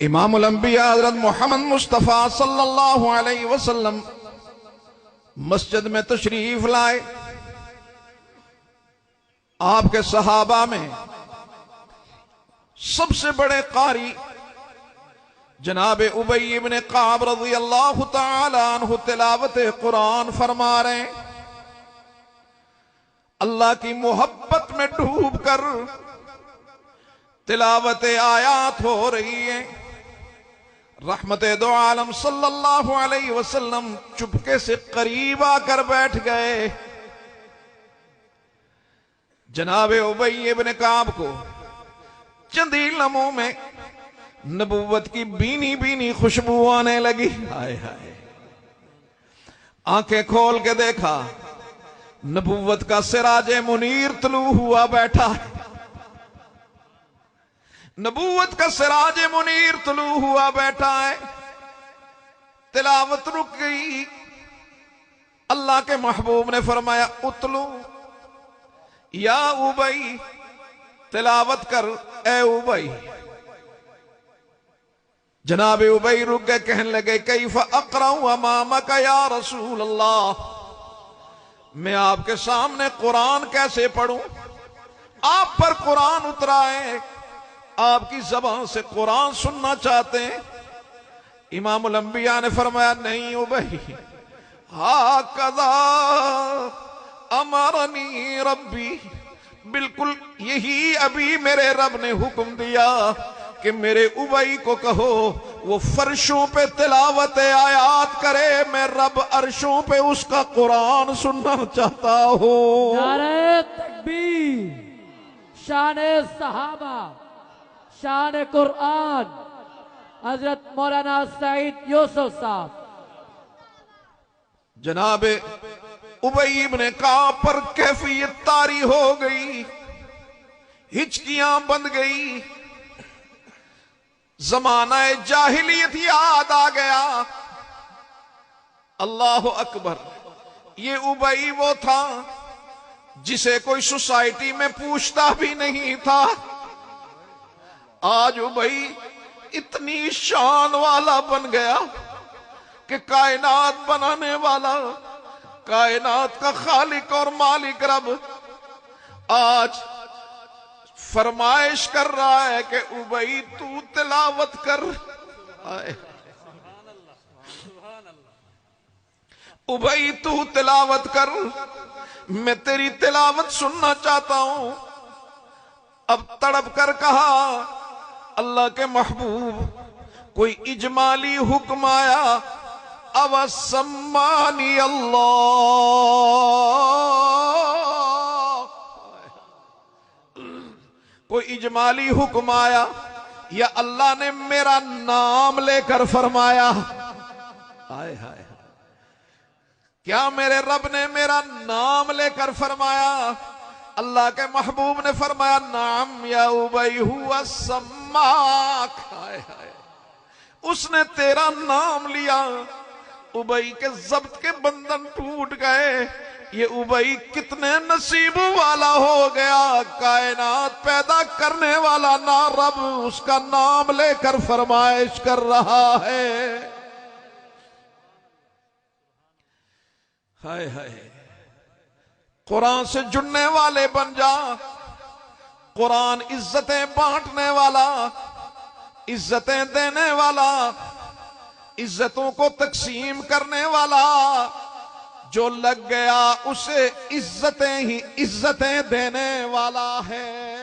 امام الانبیاء حضرت محمد مصطفیٰ صلی اللہ علیہ وسلم مسجد میں تشریف لائے. آپ کے صحابہ میں سب سے بڑے قاری جناب ابی بن کعب رضی اللہ تعالی عنہ تلاوت قرآن فرما رہے ہیں. اللہ کی محبت میں ڈوب کر تلاوت آیات ہو رہی ہے. رحمت دو عالم صلی اللہ علیہ وسلم چپکے سے قریب آ کر بیٹھ گئے. جناب ابی بن کعب کو چندی لمحوں میں نبوت کی بینی بینی خوشبو آنے لگی. ہائے ہائے، آنکھیں کھول کے دیکھا نبوت کا سراج منیر طلوع ہوا بیٹھا ہے. نبوت کا سراج منیر طلوع ہوا بیٹھا ہے. تلاوت رک گئی. اللہ کے محبوب نے فرمایا اتلو یا ابی، تلاوت کر اے ابی. جناب ابی رک گئے، کہنے لگے کیف اقرأ امامک یا رسول اللہ، میں آپ کے سامنے قرآن کیسے پڑھوں؟ آپ پر قرآن اترا ہے، آپ کی زبان سے قرآن سننا چاہتے ہیں. امام الانبیاء نے فرمایا نہیں ابی، ہاکذا امرنی ربی، بالکل یہی ابھی میرے رب نے حکم دیا کہ میرے ابی کو کہو وہ فرشوں پہ تلاوت آیات کرے، میں رب عرشوں پہ اس کا قرآن سننا چاہتا ہوں. نعرہ تکبیر، شان صحابہ، شان قرآن، حضرت مولانا سعید یوسف صاحب. جناب ابی بن کعب پر کیفیت طاری ہو گئی، ہچکیاں بند گئی، زمانہ جاہلیت یاد آ گیا. اللہ اکبر. یہ ابی وہ تھا جسے کوئی سوسائٹی میں پوچھتا بھی نہیں تھا. آج ابی اتنی شان والا بن گیا کہ کائنات بنانے والا، کائنات کا خالق اور مالک رب آج فرمائش کر رہا ہے کہ ابی تو تلاوت کر. ابی تو تلاوت کر، میں تیری تلاوت سننا چاہتا ہوں. اب تڑپ کر کہا اللہ کے محبوب کوئی اجمالی حکم آیا، او سمانی اللہ، کوئی اجمالی حکم آیا یا اللہ نے میرا نام لے کر فرمایا؟ ہائے ہائے، کیا میرے رب نے میرا نام لے کر فرمایا؟ اللہ کے محبوب نے فرمایا نعم یا ابی ہوا سماک. ہائے ہائے، اس نے تیرا نام لیا. ابی کے ضبط کے بندھن ٹوٹ گئے. یہ ابی کتنے نصیب والا ہو گیا، کائنات پیدا کرنے والا نا رب اس کا نام لے کر فرمائش کر رہا ہے. ہائے ہائے، قرآن سے جڑنے والے بن جا. قرآن عزتیں بانٹنے والا، عزتیں دینے والا، عزتوں کو تقسیم کرنے والا. جو لگ گیا اسے عزتیں ہی عزتیں دینے والا ہے.